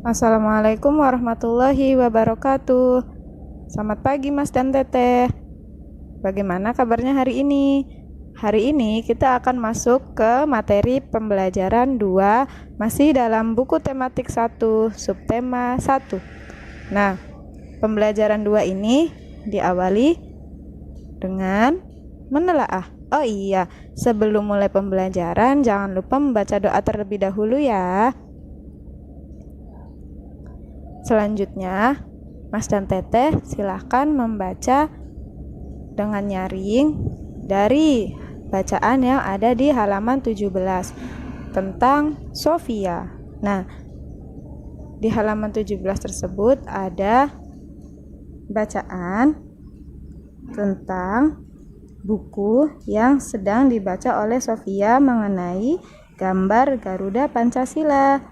Assalamualaikum warahmatullahi wabarakatuh. Selamat pagi Mas dan Teteh. Bagaimana kabarnya hari ini? Hari ini kita akan masuk ke materi pembelajaran 2, masih dalam buku tematik 1, subtema 1. Nah, pembelajaran 2 ini diawali dengan menelaah. Oh iya, sebelum mulai pembelajaran jangan lupa membaca doa terlebih dahulu ya. Selanjutnya, Mas dan Teteh silahkan membaca dengan nyaring dari bacaan yang ada di halaman 17 tentang Sofia. Nah, di halaman 17 tersebut ada bacaan tentang buku yang sedang dibaca oleh Sofia mengenai gambar Garuda Pancasila.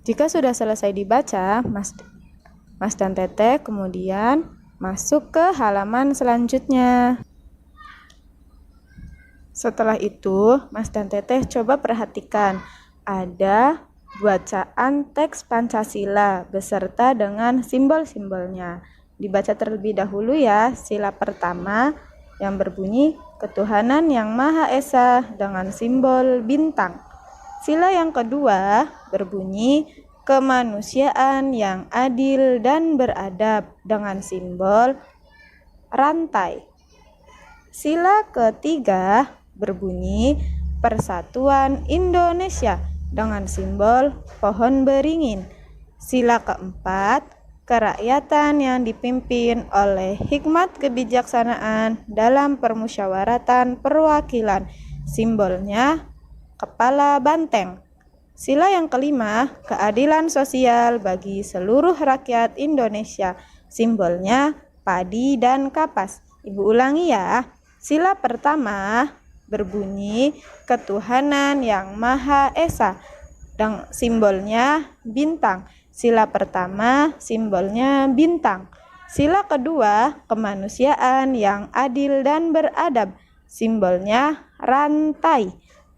Jika sudah selesai dibaca, Mas dan Teteh kemudian masuk ke halaman selanjutnya. Setelah itu, Mas dan Teteh coba perhatikan, ada bacaan teks Pancasila beserta dengan simbol-simbolnya. Dibaca terlebih dahulu ya, sila pertama yang berbunyi ketuhanan yang Maha Esa dengan simbol bintang. Sila yang kedua berbunyi kemanusiaan yang adil dan beradab dengan simbol rantai. Sila ketiga berbunyi persatuan Indonesia dengan simbol pohon beringin. Sila keempat kerakyatan yang dipimpin oleh hikmat kebijaksanaan dalam permusyawaratan perwakilan. Simbolnya kepala banteng. Sila yang kelima, keadilan sosial bagi seluruh rakyat Indonesia. Simbolnya padi dan kapas. Ibu ulangi ya. Sila pertama berbunyi ketuhanan yang Maha Esa. Dan simbolnya bintang. Sila pertama simbolnya bintang. Sila kedua, kemanusiaan yang adil dan beradab. Simbolnya rantai.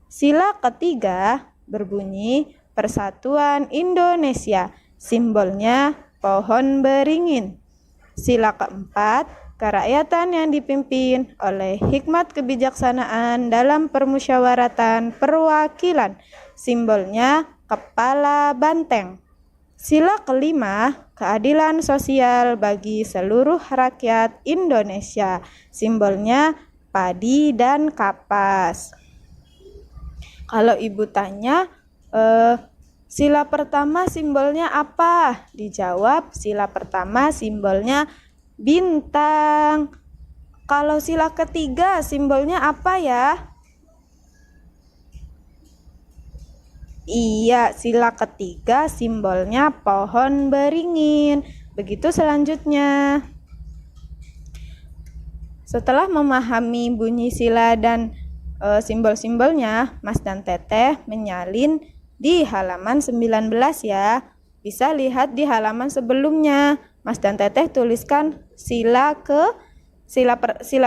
Sila ketiga berbunyi persatuan Indonesia, simbolnya pohon beringin. Sila keempat, kerakyatan yang dipimpin oleh hikmat kebijaksanaan dalam permusyawaratan perwakilan, simbolnya kepala banteng. Sila kelima, keadilan sosial bagi seluruh rakyat Indonesia, simbolnya padi dan kapas. Kalau ibu tanya, sila pertama simbolnya apa? Dijawab, sila pertama simbolnya bintang. Kalau sila ketiga simbolnya apa ya? Iya, sila ketiga simbolnya pohon beringin. Begitu selanjutnya. Setelah memahami bunyi sila dan simbol-simbolnya, Mas dan Teteh menyalin di halaman 19 ya. Bisa lihat di halaman sebelumnya. Mas dan Teteh tuliskan sila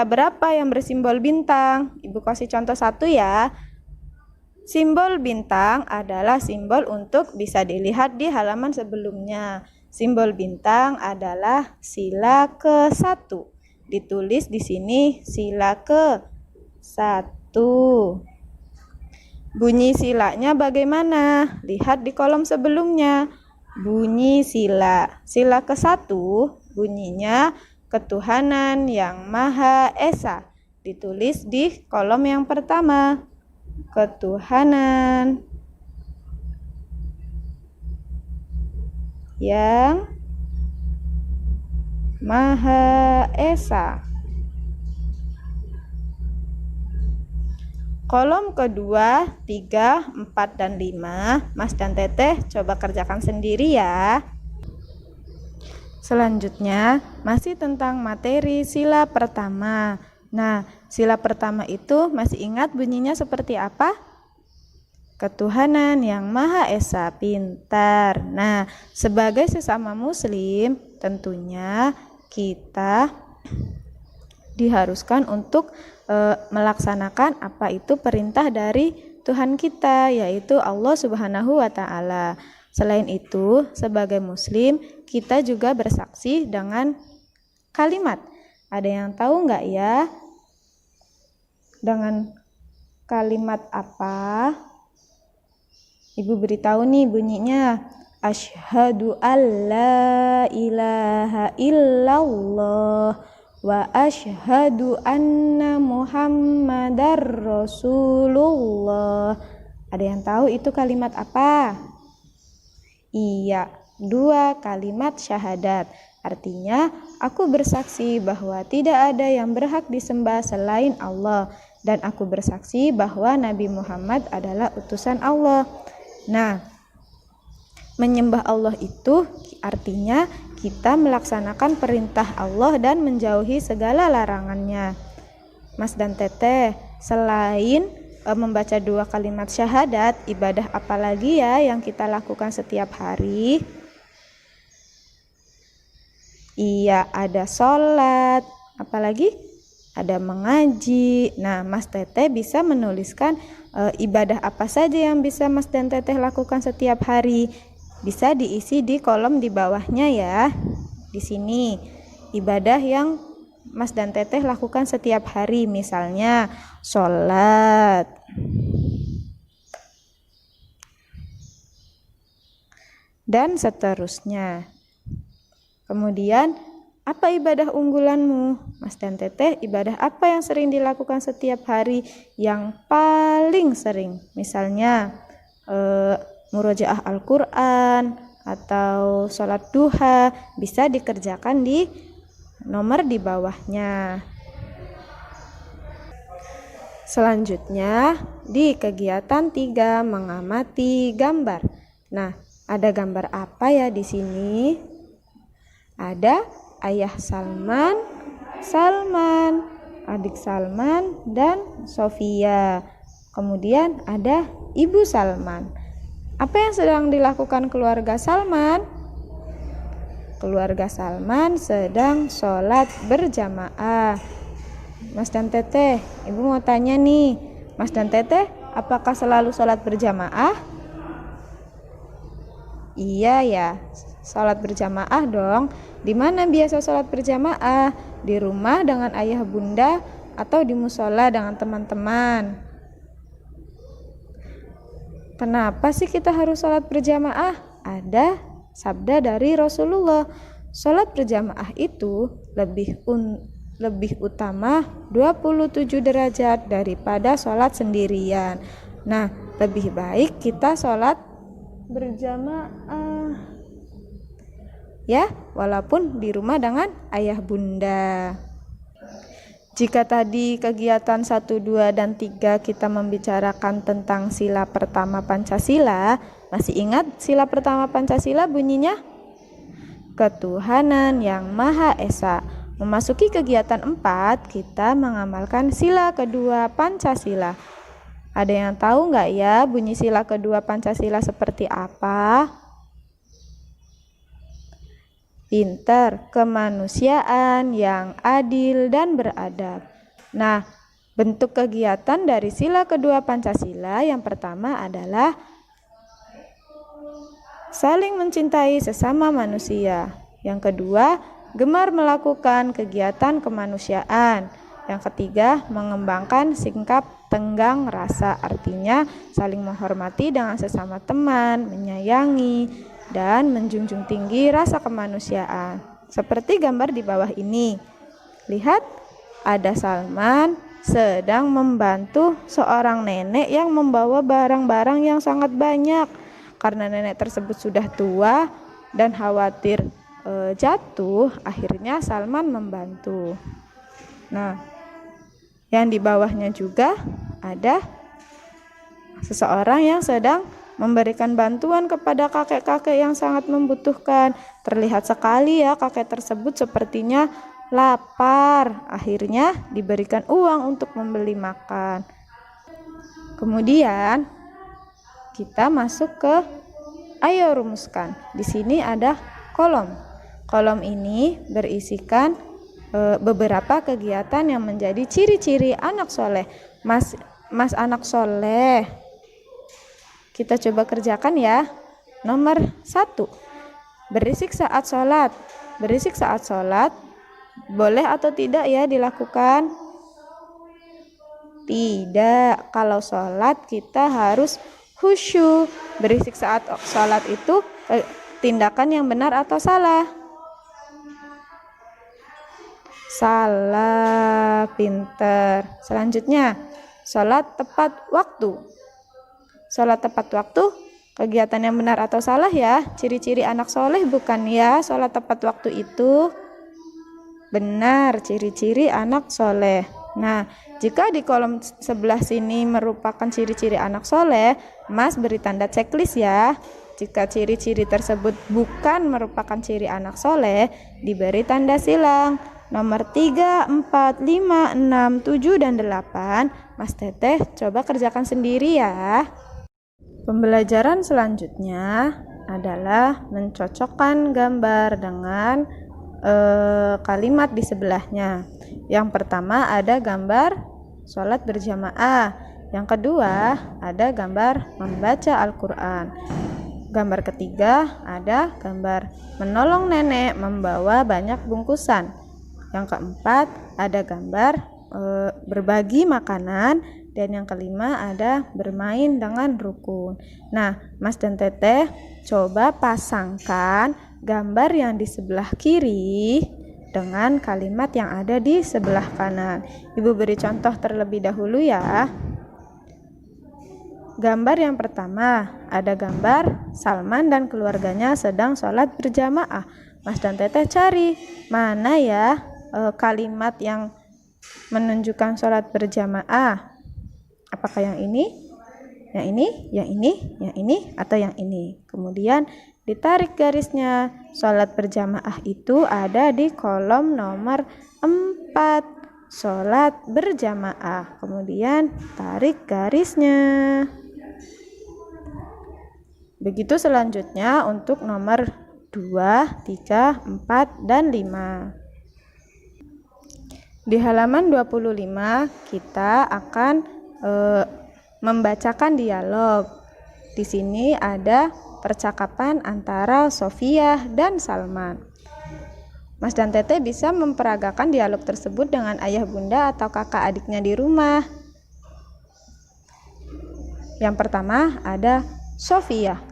berapa yang bersimbol bintang. Ibu kasih contoh satu ya. Simbol bintang adalah simbol untuk bisa dilihat di halaman sebelumnya. Simbol bintang adalah sila ke-1. Ditulis di sini sila ke-1. Bunyi silanya bagaimana? Lihat di kolom sebelumnya. Bunyi sila. Sila ke-1 bunyinya ketuhanan yang Maha Esa. Ditulis di kolom yang pertama. Ketuhanan yang Maha Esa. Kolom kedua, 3, 4, dan 5, Mas dan Teteh coba kerjakan sendiri ya. Selanjutnya, masih tentang materi sila pertama. Nah, sila pertama itu masih ingat bunyinya seperti apa? Ketuhanan yang Maha Esa, pintar. Nah, sebagai sesama muslim, tentunya kita diharuskan untuk melaksanakan apa itu perintah dari Tuhan kita, yaitu Allah Subhanahu wa Ta'ala. Selain itu, sebagai Muslim, kita juga bersaksi dengan kalimat. Ada yang tahu nggak ya? Dengan kalimat apa? Ibu beritahu nih bunyinya. Asyhadu alla ilaha illallah wa asyhadu anna Muhammadar Rasulullah. Ada yang tahu itu kalimat apa? Iya, 2 kalimat syahadat. Artinya, aku bersaksi bahwa tidak ada yang berhak disembah selain Allah, dan aku bersaksi bahwa Nabi Muhammad adalah utusan Allah. Nah, menyembah Allah itu artinya kita melaksanakan perintah Allah dan menjauhi segala larangannya. Mas dan Teteh, selain membaca 2 kalimat syahadat, ibadah apa lagi ya yang kita lakukan setiap hari? Iya, ada sholat, apalagi ada mengaji. Nah, Mas Teteh bisa menuliskan ibadah apa saja yang bisa Mas dan Teteh lakukan setiap hari. Bisa diisi di kolom di bawahnya ya. Di sini ibadah yang Mas dan Teteh lakukan setiap hari, misalnya sholat, dan seterusnya. Kemudian, apa ibadah unggulanmu? Mas dan Teteh, ibadah apa yang sering dilakukan setiap hari yang paling sering? Misalnya murojaah Al-Quran atau sholat duha, bisa dikerjakan di nomor di bawahnya. Selanjutnya, di kegiatan 3 mengamati gambar. Nah, ada gambar apa ya di sini? Ada ayah Salman, adik Salman, dan Sofia. Kemudian ada ibu Salman. Apa yang sedang dilakukan keluarga Salman? Keluarga Salman sedang sholat berjamaah. Mas dan Teteh, ibu mau tanya nih, Mas dan Teteh, apakah selalu sholat berjamaah? Iya ya, sholat berjamaah dong. Di mana biasa sholat berjamaah? Di rumah dengan ayah bunda atau di musola dengan teman-teman? Kenapa sih kita harus sholat berjamaah? Ada sabda dari Rasulullah, sholat berjamaah itu lebih utama 27 derajat daripada sholat sendirian. Nah, lebih baik kita sholat berjamaah ya, walaupun di rumah dengan ayah bunda. Jika tadi kegiatan 1, 2, dan 3 kita membicarakan tentang sila pertama Pancasila, masih ingat sila pertama Pancasila bunyinya? Ketuhanan yang Maha Esa. Memasuki kegiatan 4, kita mengamalkan sila kedua Pancasila. Ada yang tahu nggak ya bunyi sila kedua Pancasila seperti apa? Pinter, kemanusiaan yang adil dan beradab. Nah, bentuk kegiatan dari sila kedua Pancasila yang pertama adalah saling mencintai sesama manusia. Yang kedua, gemar melakukan kegiatan kemanusiaan. Yang ketiga, mengembangkan sikap tenggang rasa, artinya saling menghormati dengan sesama teman, menyayangi, dan menjunjung tinggi rasa kemanusiaan. Seperti gambar di bawah ini. Lihat, ada Salman sedang membantu seorang nenek yang membawa barang-barang yang sangat banyak. Karena nenek tersebut sudah tua dan khawatir jatuh, akhirnya Salman membantu. Nah, yang di bawahnya juga ada seseorang yang sedang memberikan bantuan kepada kakek-kakek yang sangat membutuhkan. Terlihat sekali ya kakek tersebut sepertinya lapar. Akhirnya diberikan uang untuk membeli makan. Kemudian kita masuk ke ayo rumuskan. Di sini ada kolom. Kolom ini berisikan beberapa kegiatan yang menjadi ciri-ciri anak soleh. Mas anak soleh, kita coba kerjakan ya. Nomor 1, berisik saat sholat. Berisik saat sholat boleh atau tidak ya dilakukan? Tidak, kalau sholat kita harus khusyuk. Berisik saat sholat itu tindakan yang benar atau salah? Salah, pinter. Selanjutnya, sholat tepat waktu. Sholat tepat waktu, kegiatan yang benar atau salah ya? Ciri-ciri anak soleh bukan ya sholat tepat waktu itu? Benar, ciri-ciri anak soleh. Nah, jika di kolom sebelah sini merupakan ciri-ciri anak soleh, Mas beri tanda checklist ya. Jika ciri-ciri tersebut bukan merupakan ciri anak soleh, diberi tanda silang. Nomor 3, 4, 5, 6, 7, dan 8. Mas Teteh coba kerjakan sendiri ya. Pembelajaran selanjutnya adalah mencocokkan gambar dengan kalimat di sebelahnya. Yang pertama ada gambar sholat berjamaah. Yang kedua ada gambar membaca Al-Quran. Gambar ketiga ada gambar menolong nenek membawa banyak bungkusan. Yang keempat ada gambar berbagi makanan. Dan yang kelima ada bermain dengan rukun. Nah, Mas dan Teteh coba pasangkan gambar yang di sebelah kiri dengan kalimat yang ada di sebelah kanan. Ibu beri contoh terlebih dahulu ya. Gambar yang pertama ada gambar Salman dan keluarganya sedang sholat berjamaah. Mas dan Teteh cari mana ya kalimat yang menunjukkan sholat berjamaah. Apakah yang ini, yang ini, yang ini, yang ini, atau yang ini? Kemudian ditarik garisnya. Sholat berjamaah itu ada di kolom nomor 4. Sholat berjamaah. Kemudian tarik garisnya. Begitu selanjutnya untuk nomor 2, 3, 4, dan 5. Di halaman 25 kita akan membacakan dialog. Di sini ada percakapan antara Sofia dan Salman. Mas dan Teteh bisa memperagakan dialog tersebut dengan ayah bunda atau kakak adiknya di rumah. Yang pertama ada Sofia.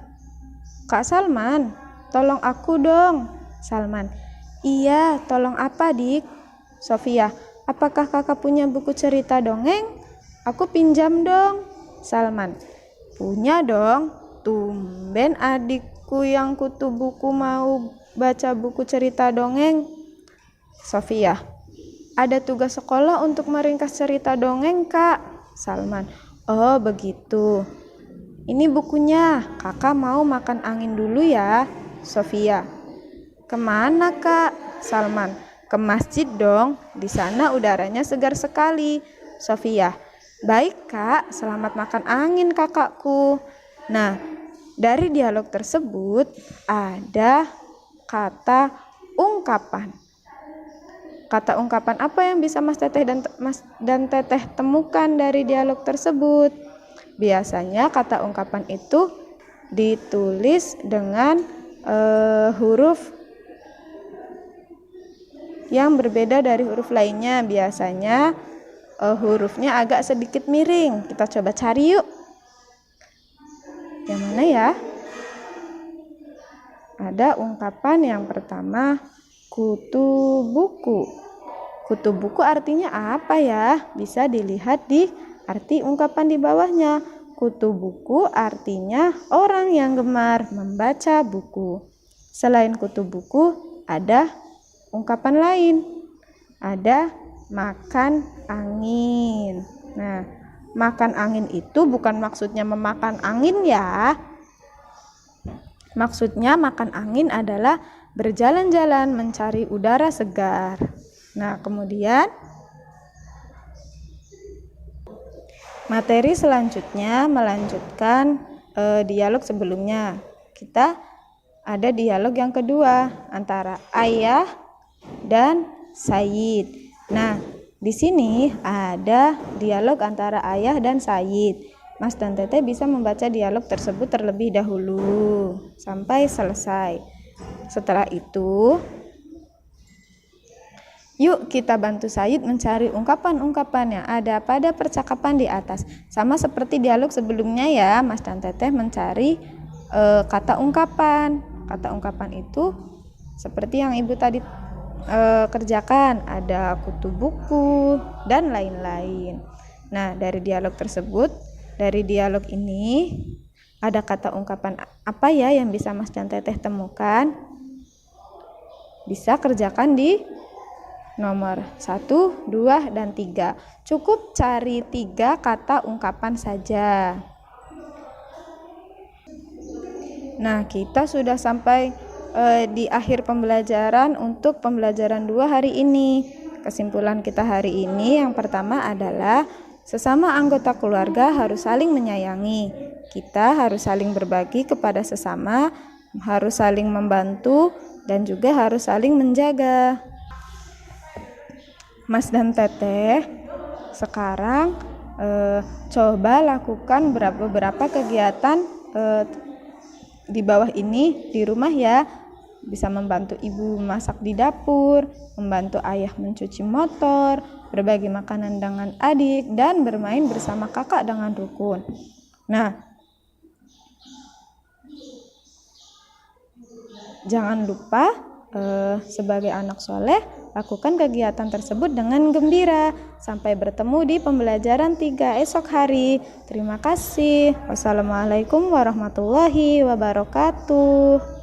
Kak Salman, tolong aku dong. Salman, iya, tolong apa dik? Sofia, apakah kakak punya buku cerita dongeng? Aku pinjam dong. Salman, punya dong. Tumben adikku yang kutu buku mau baca buku cerita dongeng. Sofia, ada tugas sekolah untuk meringkas cerita dongeng kak. Salman, oh begitu. Ini bukunya, kakak mau makan angin dulu ya. Sofia, kemana kak? Salman, ke masjid dong. Di sana udaranya segar sekali. Sofia, baik kak, selamat makan angin kakakku. Nah, dari dialog tersebut ada kata ungkapan. Kata ungkapan apa yang bisa Mas dan Teteh temukan dari dialog tersebut? Biasanya kata ungkapan itu ditulis dengan huruf yang berbeda dari huruf lainnya. Biasanya hurufnya agak sedikit miring. Kita coba cari yuk. Yang mana ya? Ada ungkapan yang pertama, kutu buku. Kutu buku artinya apa ya? Bisa dilihat di arti ungkapan di bawahnya. Kutu buku artinya orang yang gemar membaca buku. Selain kutu buku, ada ungkapan lain. Ada makan angin. Nah, makan angin itu bukan maksudnya memakan angin ya. Maksudnya makan angin adalah berjalan-jalan mencari udara segar. Nah, kemudian materi selanjutnya melanjutkan dialog sebelumnya. Kita ada dialog yang kedua antara ayah dan Sayyid. Nah, di sini ada dialog antara ayah dan Sayyid. Mas dan Teteh bisa membaca dialog tersebut terlebih dahulu sampai selesai. Setelah itu, yuk kita bantu Sayyid mencari ungkapan-ungkapan yang ada pada percakapan di atas. Sama seperti dialog sebelumnya ya, Mas dan Teteh mencari kata ungkapan. Kata ungkapan itu seperti yang Ibu tadi kerjakan, ada kutu buku dan lain-lain. Nah, dari dialog tersebut, dari dialog ini ada kata ungkapan apa ya yang bisa Mas dan Teteh temukan? Bisa kerjakan di nomor 1, 2, dan 3. Cukup cari 3 kata ungkapan saja. Nah, kita sudah sampai di akhir pembelajaran untuk pembelajaran 2 hari ini. Kesimpulan kita hari ini yang pertama adalah sesama anggota keluarga harus saling menyayangi. Kita harus saling berbagi kepada sesama, harus saling membantu, dan juga harus saling menjaga. Mas dan Teteh sekarang coba lakukan beberapa kegiatan di bawah ini di rumah ya. Bisa membantu ibu memasak di dapur, membantu ayah mencuci motor, berbagi makanan dengan adik, dan bermain bersama kakak dengan rukun. Nah, jangan lupa sebagai anak soleh, lakukan kegiatan tersebut dengan gembira. Sampai bertemu di pembelajaran 3 esok hari. Terima kasih. Wassalamualaikum warahmatullahi wabarakatuh.